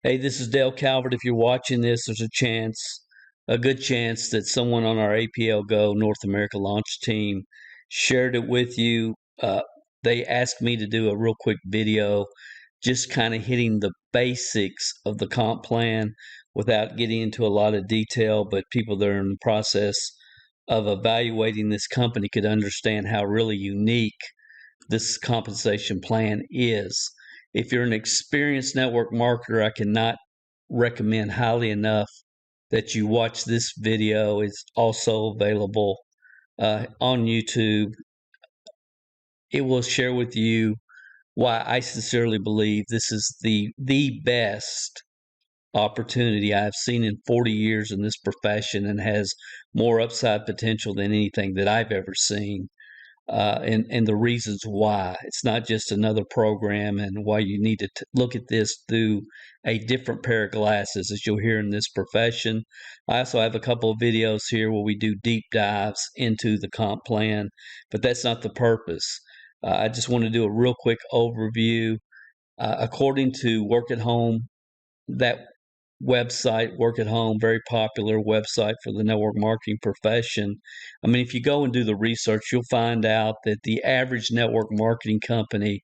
Hey, this is Dale Calvert. If you're watching this, there's a good chance that someone on our APL Go North America launch team shared it with you. They asked me to do a real quick video, just kind of hitting the basics of the comp plan without getting into a lot of detail. But people that are in the process of evaluating this company could understand how really unique this compensation plan is. If you're an experienced network marketer, I cannot recommend highly enough that you watch this video. It's also available on YouTube. It will share with you why I sincerely believe this is the best opportunity I've seen in 40 years in this profession, and has more upside potential than anything that I've ever seen. And the reasons why. It's not just another program, and why you need to look at this through a different pair of glasses, as you'll hear in this profession. I also have a couple of videos here where we do deep dives into the comp plan, but that's not the purpose. I just want to do a real quick overview. According to Work at Home, that website, Work at Home, very popular website for the network marketing profession. I mean, if you go and do the research, you'll find out that the average network marketing company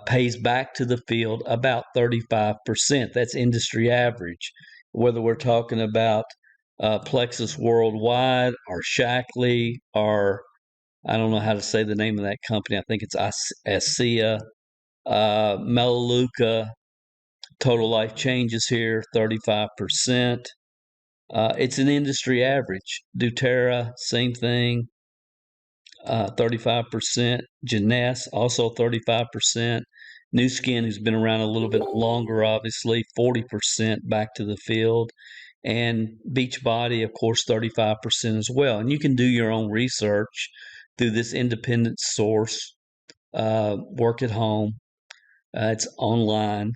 pays back to the field about 35%. That's industry average. Whether we're talking about Plexus Worldwide or Shackley, or I don't know how to say the name of that company. I think it's ASEA, Melaleuca. Total life changes here, 35%. It's an industry average. doTERRA, same thing, 35%. Jeunesse, also 35%. New Skin, who's been around a little bit longer, obviously, 40% back to the field. And Beachbody, of course, 35% as well. And you can do your own research through this independent source, Work at Home. It's online,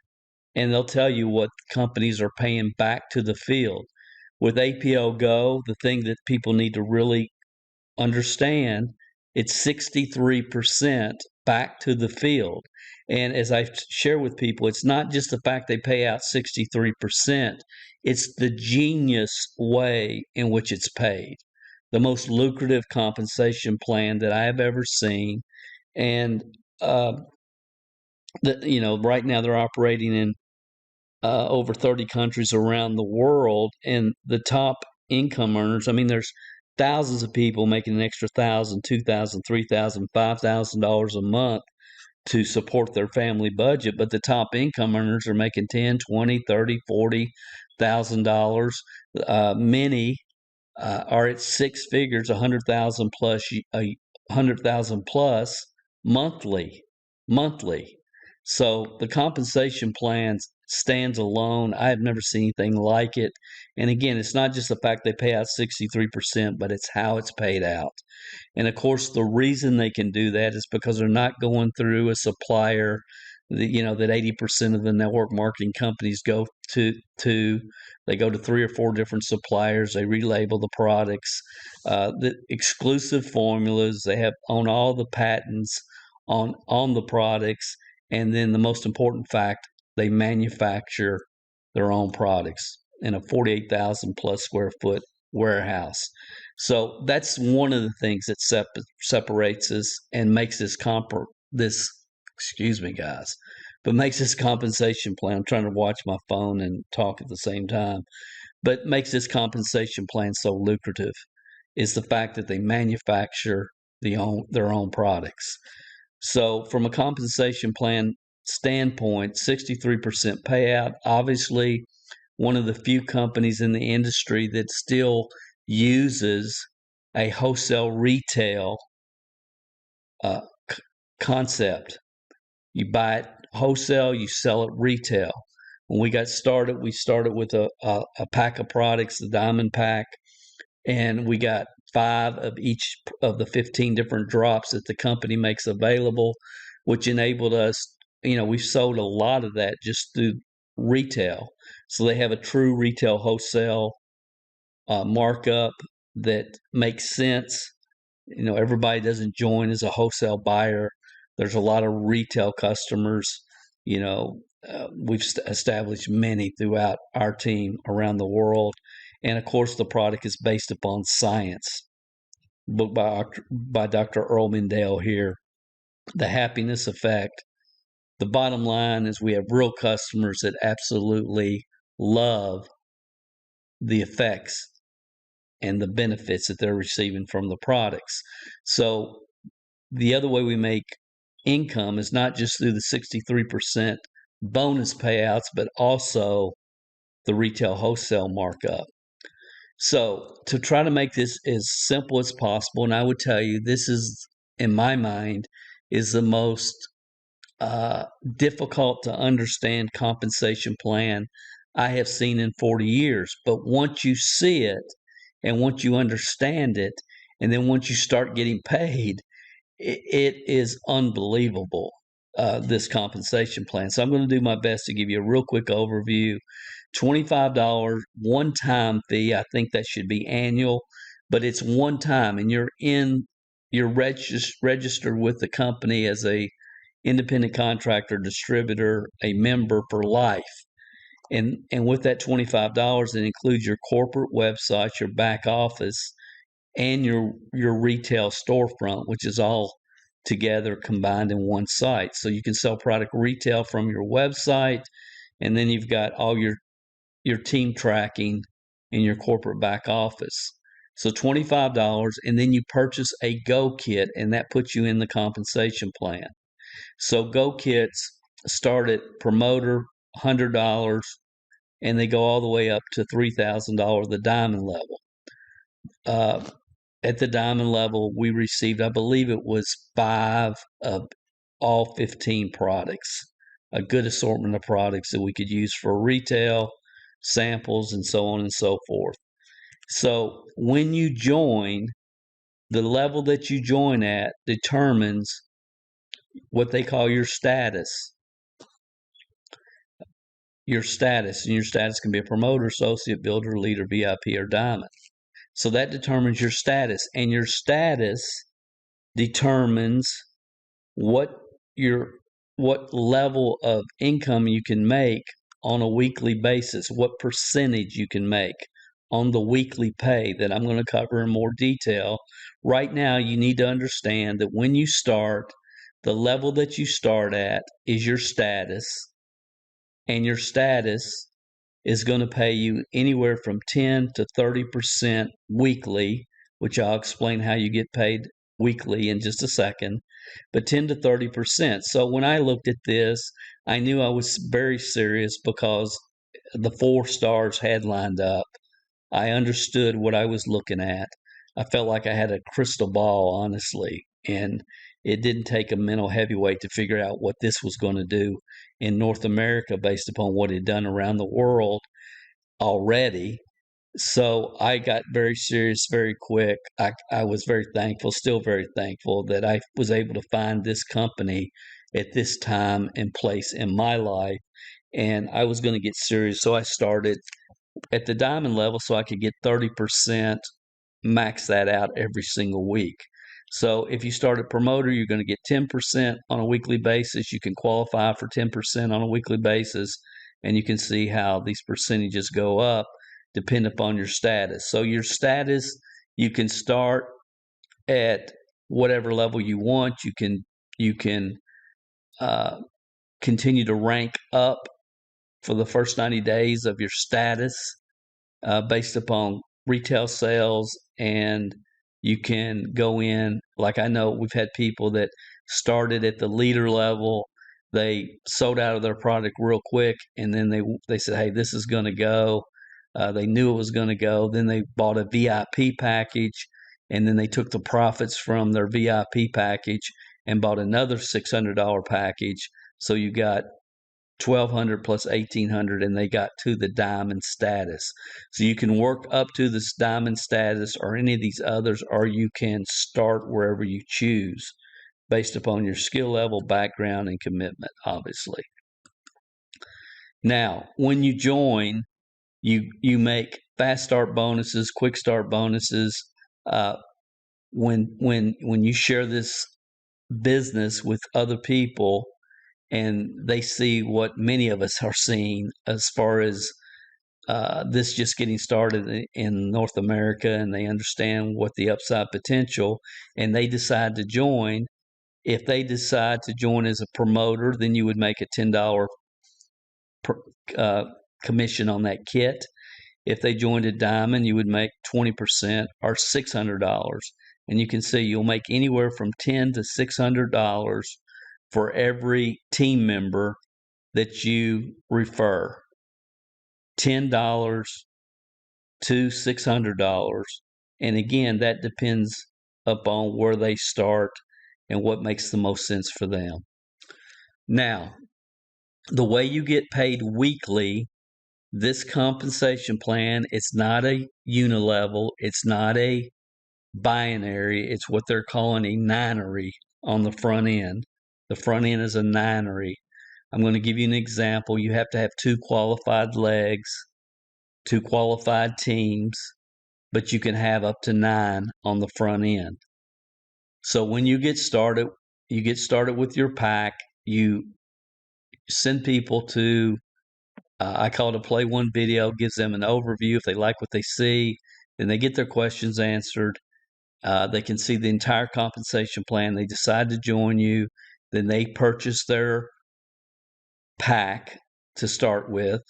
and they'll tell you what companies are paying back to the field. With APL Go, the thing that people need to really understand, it's 63% back to the field. And as I share with people, it's not just the fact they pay out 63%, it's the genius way in which it's paid. The most lucrative compensation plan that I have ever seen. And right now they're operating in over 30 countries around the world, and the top income earners, I mean, there's thousands of people making an extra $1,000, $2,000, $3,000, $5,000 a month to support their family budget, but the top income earners are making 10, 20, 30, 40,000 dollars. Many are at six figures, 100,000 plus, 100,000 plus monthly. So the compensation plan stands alone. I have never seen anything like it. And again, it's not just the fact they pay out 63%, but it's how it's paid out. And of course, the reason they can do that is because they're not going through a supplier that 80% of the network marketing companies go to. They go to three or four different suppliers. They relabel the products, the exclusive formulas. They own all the patents on the products. And then the most important fact, they manufacture their own products in a 48,000 plus square foot warehouse. So that's one of the things that separates us and makes excuse me, guys, but makes this compensation plan. I'm trying to watch my phone and talk at the same time, but makes this compensation plan so lucrative is the fact that they manufacture their own products. So from a compensation plan standpoint, 63% payout. Obviously, one of the few companies in the industry that still uses a wholesale retail concept. You buy it wholesale, you sell it retail. When we started with a pack of products, the Diamond Pack, and we got 5 of each of the 15 different drops that the company makes available, which enabled us, we've sold a lot of that just through retail. So they have a true retail wholesale markup that makes sense. Everybody doesn't join as a wholesale buyer. There's a lot of retail customers, we've established many throughout our team around the world. And of course, the product is based upon science. Book by Dr. Earl Mindale here. The happiness effect. The bottom line is we have real customers that absolutely love the effects and the benefits that they're receiving from the products. So the other way we make income is not just through the 63% bonus payouts, but also the retail wholesale markup. So to try to make this as simple as possible, and I would tell you this is, in my mind, is the most difficult to understand compensation plan I have seen in 40 years. But once you see it and once you understand it, and then once you start getting paid, it is unbelievable, this compensation plan. So I'm going to do my best to give you a real quick overview. $25 one-time fee. I think that should be annual, but it's one time, and you're registered with the company as a independent contractor, distributor, a member for life. And with that $25, it includes your corporate website, your back office, and your retail storefront, which is all together combined in one site. So you can sell product retail from your website, and then you've got all your team tracking in your corporate back office. So $25, and then you purchase a Go Kit, and that puts you in the compensation plan. So Go Kits start at promoter $100, and they go all the way up to $3,000, the diamond level. At the diamond level, we received, I believe it was 5 of all 15 products, a good assortment of products that we could use for retail, samples, and so on and so forth. So when you join, the level that you join at determines what they call your status. Your status, and your status can be a promoter, associate, builder, leader, VIP, or diamond. So that determines your status, and your status determines what level of income you can make on a weekly basis, what percentage you can make on the weekly pay that I'm going to cover in more detail. Right now, you need to understand that when you start, the level that you start at is your status, and your status is going to pay you anywhere from 10 to 30% weekly, which I'll explain how you get paid weekly in just a second, but 10 to 30%. So when I looked at this, I knew I was very serious because the 4 stars had lined up. I understood what I was looking at. I felt like I had a crystal ball, honestly, and it didn't take a mental heavyweight to figure out what this was going to do in North America based upon what it had done around the world already. So I got very serious very quick. I was very thankful, still very thankful, that I was able to find this company at this time and place in my life. And I was going to get serious. So I started at the diamond level so I could get 30%, max that out every single week. So if you start at promoter, you're going to get 10% on a weekly basis. You can qualify for 10% on a weekly basis, and you can see how these percentages go up depending upon your status. So your status, you can start at whatever level you want. You can continue to rank up for the first 90 days of your status based upon retail sales, and you can go in, like I know we've had people that started at the leader level. They sold out of their product real quick, and then they said, hey, this is going to go. They knew it was going to go. Then they bought a VIP package, and then they took the profits from their VIP package and bought another $600 package. So you got 1,200 plus 1,800, and they got to the diamond status. So you can work up to this diamond status or any of these others, or you can start wherever you choose based upon your skill level, background, and commitment, obviously. Now, when you join, you make fast start bonuses, quick start bonuses. When you share this business with other people, and they see what many of us are seeing as far as this just getting started in North America, and they understand what the upside potential, and they decide to join. If they decide to join as a promoter, then you would make a $10 per, uh, commission on that kit. If they joined a diamond, you would make 20% or $600. And you can see you'll make anywhere from $10 to $600 for every team member that you refer. $10 to $600. And again, that depends upon where they start and what makes the most sense for them. Now, the way you get paid weekly, this compensation plan, it's not a unilevel, it's not a binary, it's what they're calling a ninary on the front end. The front end is a ninary. I'm going to give you an example. You have to have 2 qualified legs, 2 qualified teams, but you can have up to 9 on the front end. So when you get started with your pack, you send people to, I call it a play one video, gives them an overview. If they like what they see, then they get their questions answered. They can see the entire compensation plan. They decide to join you. Then they purchase their pack to start with,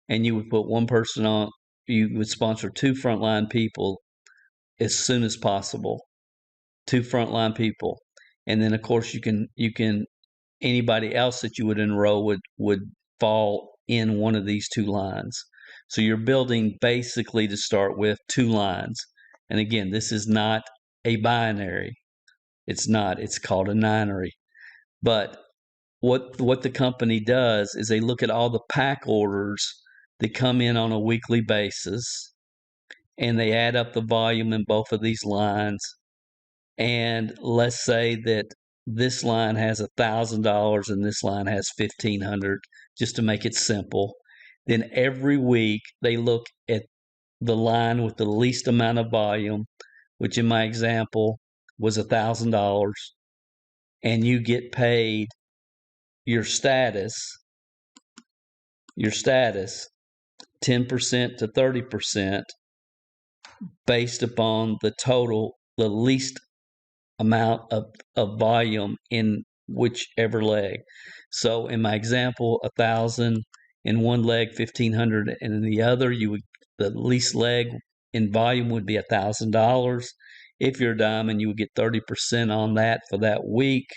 and you would put one person on. You would sponsor 2 frontline people as soon as possible. 2 frontline people, and then of course you can anybody else that you would enroll would fall in one of these 2 lines. So you're building basically to start with 2 lines. And again, this is not a binary. It's not. It's called a ninary. But what the company does is they look at all the pack orders that come in on a weekly basis, and they add up the volume in both of these lines. And let's say that this line has $1,000 and this line has $1,500, just to make it simple. Then every week they look at the line with the least amount of volume, which in my example was $1,000, and you get paid your status 10% to 30% based upon the least amount of volume in whichever leg. So in my example, 1,000 in one leg, 1,500 and in the other, the least leg in volume would be $1,000. If you're a diamond, you would get 30% on that for that week,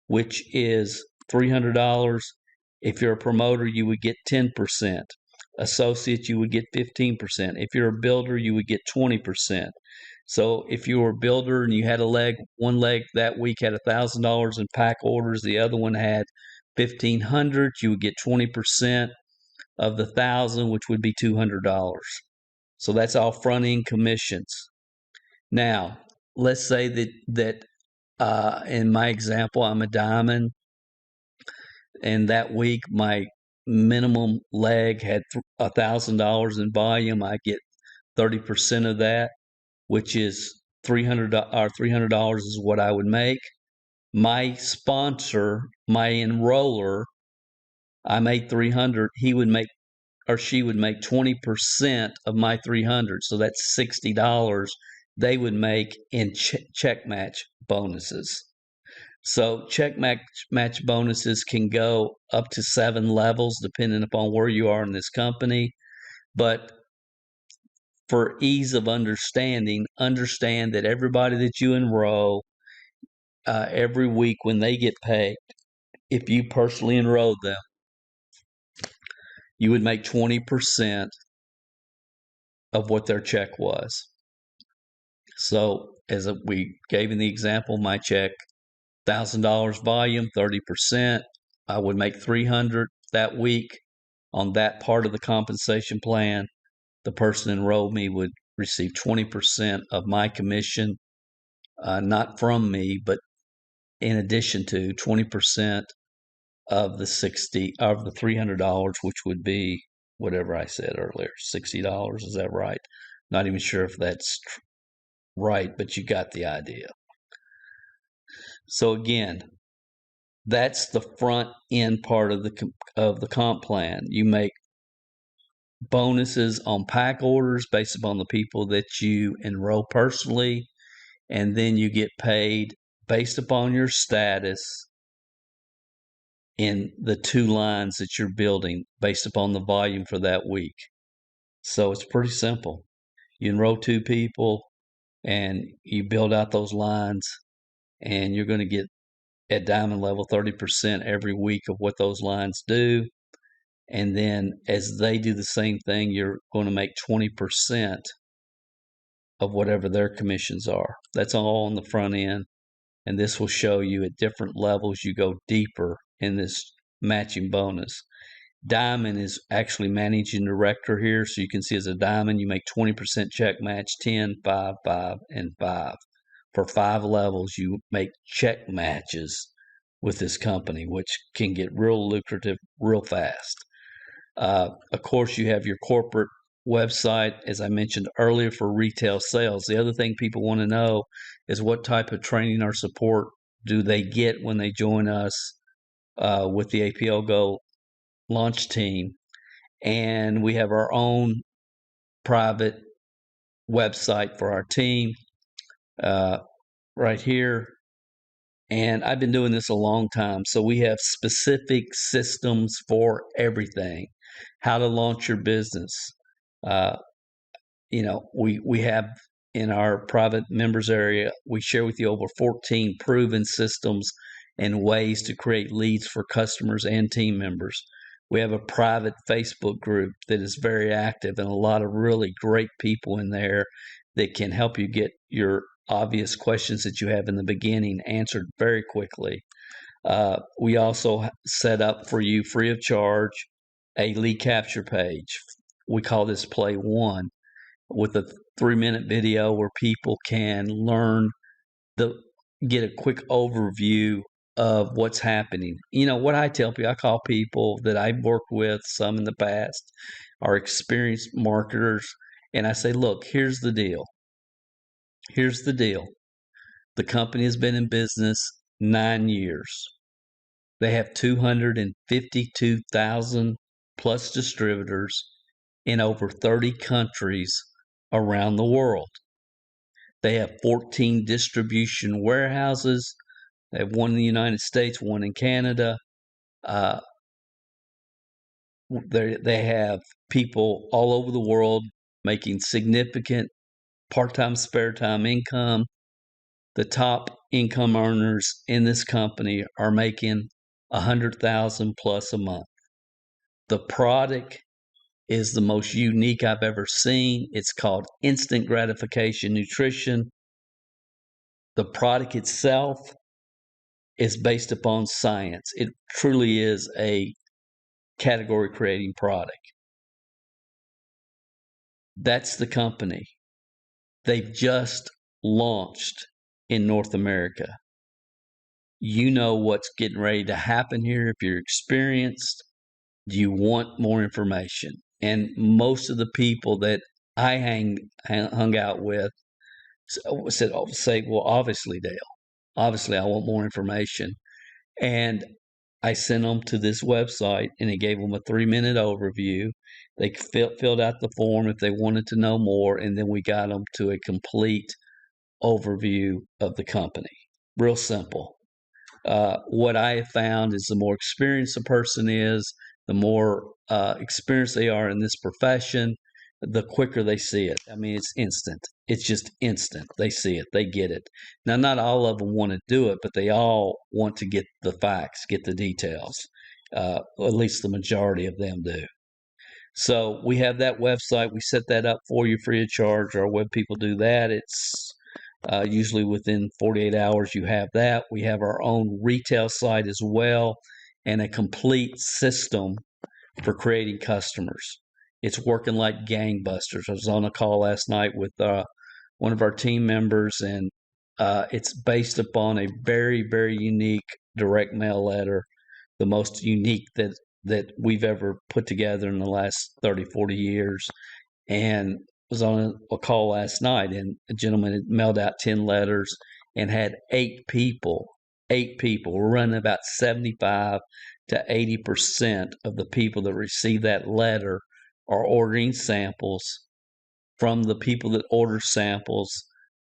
which is $300. If you're a promoter, you would get 10%. Associate, you would get 15%. If you're a builder, you would get 20%. So if you were a builder and you had one leg that week had $1,000 in pack orders, the other one had 1,500, you would get 20% of the 1,000, which would be $200. So that's all front end commissions. Now, let's say that in my example, I'm a diamond, and that week my minimum leg had $1,000 in volume. I get 30% of that, which is $300 is what I would make. My sponsor, my enroller, I made $300. He would make, or she would make 20% of my $300. So that's $60 they would make in check match bonuses. So check match bonuses can go up to 7 levels depending upon where you are in this company. But for ease of understanding, understand that everybody that you enroll every week when they get paid, if you personally enrolled them, you would make 20% of what their check was. So as we gave in the example, my check, $1,000 volume, 30%, I would make $300 that week on that part of the compensation plan. The person enrolled me would receive 20% of my commission, not from me, but in addition to 20% of the $300, which would be whatever I said earlier, $60. Is that right? Not even sure if that's right, but you got the idea. So again, That's the front end part of the comp plan. You make bonuses on pack orders based upon the people that you enroll personally, and then you get paid based upon your status in the 2 lines that you're building based upon the volume for that week. So it's pretty simple. You enroll 2 people and you build out those lines, and you're going to get at diamond level 30% every week of what those lines do. And then as they do the same thing, you're going to make 20% of whatever their commissions are. That's all on the front end. And this will show you at different levels you go deeper in this matching bonus. Diamond is actually managing director here. So you can see as a diamond, you make 20% check match, 10, 5, 5, and 5. For 5 levels, you make check matches with this company, which can get real lucrative real fast. Of course, you have your corporate website, as I mentioned earlier, for retail sales. The other thing people want to know is what type of training or support do they get when they join us with the APL Go launch team. And we have our own private website for our team right here. And I've been doing this a long time. So we have specific systems for everything. How to launch your business. Uh, we have in our private members area, we share with you over 14 proven systems and ways to create leads for customers and team members. We have a private Facebook group that is very active and a lot of really great people in there that can help you get your obvious questions that you have in the beginning answered very quickly. We also set up for you free of charge a lead capture page. We call this Play One, with a 3-minute video where people can get a quick overview of what's happening. What I tell people, I call people that I've worked with, some in the past, are experienced marketers, and I say, look, here's the deal. Here's the deal. The company has been in business 9 years. They have 252,000 plus distributors in over 30 countries around the world. They have 14 distribution warehouses. They have one in the United States, one in Canada. They have people all over the world making significant part-time, spare-time income. The top income earners in this company are making $100,000 plus a month. The product is the most unique I've ever seen. It's called instant gratification nutrition. The product itself is based upon science. It truly is a category creating product. That's the company. They've just launched in North America. You know what's getting ready to happen here if you're experienced. Do you want more information? And most of the people that I hung out with say, well, obviously, Dale, obviously I want more information. And I sent them to this website, and it gave them a 3-minute overview. They filled out the form if they wanted to know more, and then we got them to a complete overview of the company. Real simple. What I have found is the more experienced a person is, the more experienced they are in this profession, the quicker they see it. I mean, it's instant. It's just instant. They see it. They get it. Now, not all of them want to do it, but they all want to get the facts, get the details. At least the majority of them do. So we have that website. We set that up for you free of charge. Our web people do that. It's usually within 48 hours you have that. We have our own retail site as well, and a complete system for creating customers. It's working like gangbusters. I was on a call last night with one of our team members, and it's based upon a very, very unique direct mail letter, the most unique that we've ever put together in the last 30, 40 years. And was on a call last night, and a gentleman had mailed out 10 letters and had 8 people 8 people. We're running about 75 to 80% of the people that receive that letter are ordering samples. From the people that order samples,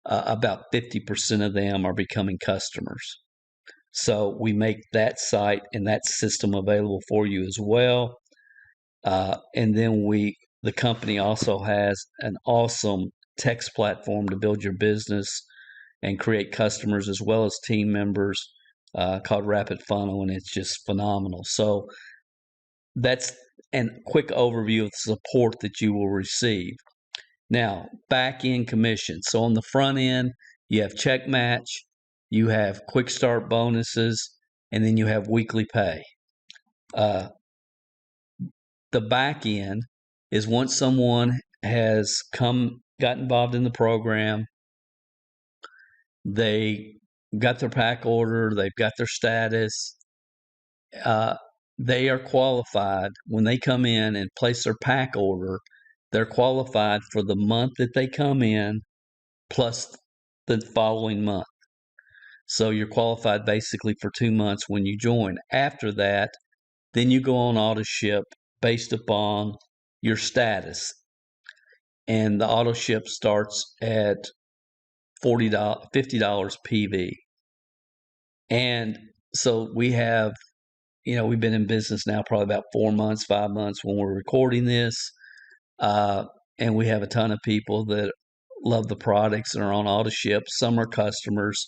about 50% of them are becoming customers. So we make that site and that system available for you as well. And then the company also has an awesome text platform to build your business and create customers as well as team members, called Rapid Funnel, and it's just phenomenal. So that's a quick overview of the support that you will receive. Now, back end commission. So on the front end, you have check match, you have quick start bonuses, and then you have weekly pay. The back end is once someone has got involved in the program, they got their pack order, they've got their status, they are qualified when they come in and place their pack order. They're qualified for the month that they come in plus the following month. So you're qualified basically for 2 months when you join. After that, then you go on auto ship based upon your status. And the auto ship starts at $50 PV. And so we've been in business now probably about 4 months, 5 months when we're recording this. And we have a ton of people that love the products and are on auto ship. Some are customers.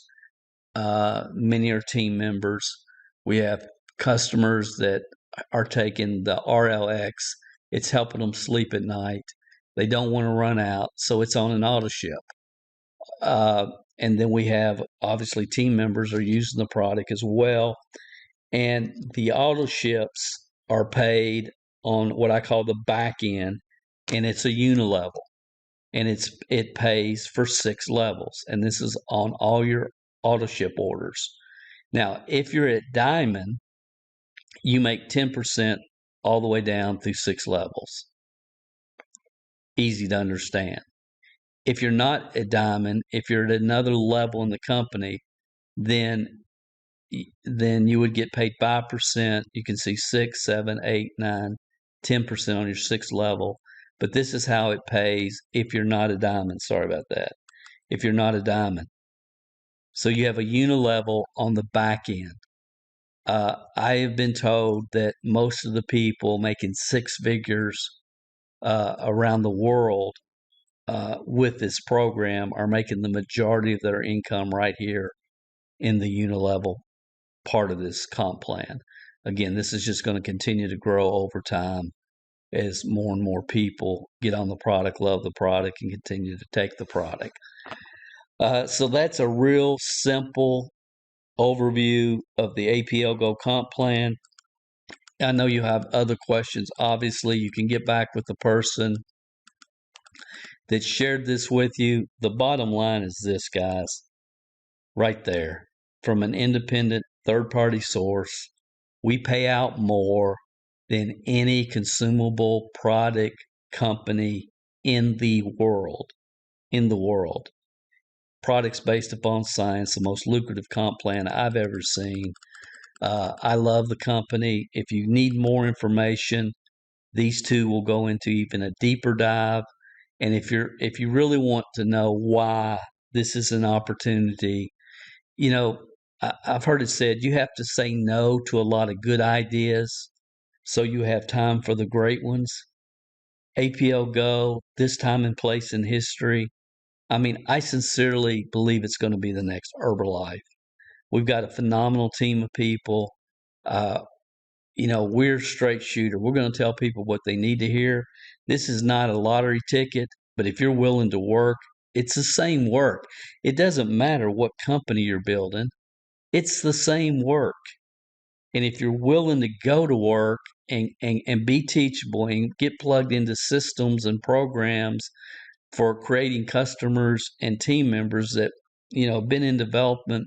Many are team members. We have customers that are taking the RLX. It's helping them sleep at night. They don't want to run out, so it's on an auto ship. And then we have, obviously, team members are using the product as well. And the auto ships are paid on what I call the back end, and it's a Unilevel. And it pays for 6 levels. And this is on all your auto ship orders. Now, if you're at Diamond, you make 10% all the way down through 6 levels. Easy to understand. If you're not at Diamond, if you're at another level in the company, then you would get paid 5%. You can see 6, 7, 8, 9, 10% on your 6th level. But this is how it pays if you're not a Diamond. Sorry about that. If you're not a Diamond. So you have a Unilevel on the back end. I have been told that most of the people making 6 figures around the world with this program are making the majority of their income right here in the Unilevel part of this comp plan. Again, this is just going to continue to grow over time as more and more people get on the product, love the product, and continue to take the product. So that's a real simple overview of the APLGO comp plan. I know you have other questions. Obviously, you can get back with the person that shared this with you. The bottom line is this, guys, right there. From an independent third-party source, we pay out more than any consumable product company in the world. Products based upon science, the most lucrative comp plan I've ever seen. I love the company. If you need more information, these two will go into even a deeper dive. And if you really want to know why this is an opportunity, I've heard it said you have to say no to a lot of good ideas so you have time for the great ones. APL Go, this time and place in history. I mean, I sincerely believe it's going to be the next Herbalife. We've got a phenomenal team of people. We're straight shooter. We're going to tell people what they need to hear. This is not a lottery ticket, but if you're willing to work, it's the same work. It doesn't matter what company you're building. It's the same work. And if you're willing to go to work and be teachable and get plugged into systems and programs for creating customers and team members that, have been in development,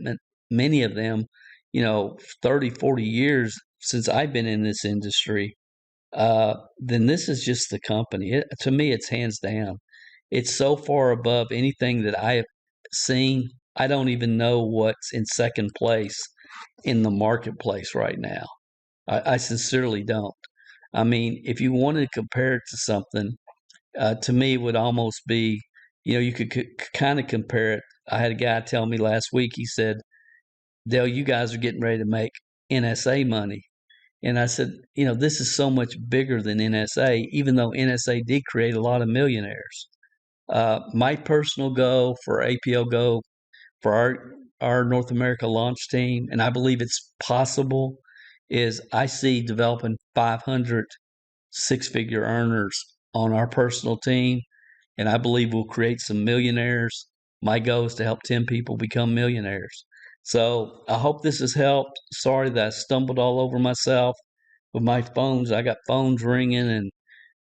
many of them, 30, 40 years since I've been in this industry, then this is just the company. To me, it's hands down. It's so far above anything that I have seen. I don't even know what's in second place in the marketplace right now. I sincerely don't. I mean, if you wanted to compare it to something, to me, it would almost be, you could kind of compare it. I had a guy tell me last week, he said, Dale, you guys are getting ready to make NSA money. And I said, this is so much bigger than NSA, even though NSA did create a lot of millionaires. My personal goal for APL Go, for our North America launch team, and I believe it's possible, is I see developing 500 six-figure earners on our personal team, and I believe we'll create some millionaires. My goal is to help 10 people become millionaires. So I hope this has helped. Sorry that I stumbled all over myself with my phones. I got phones ringing and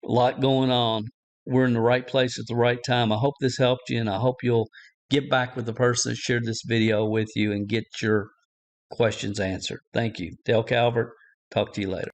a lot going on. We're in the right place at the right time. I hope this helped you, and I hope you'll get back with the person that shared this video with you and get your questions answered. Thank you. Dale Calvert, talk to you later.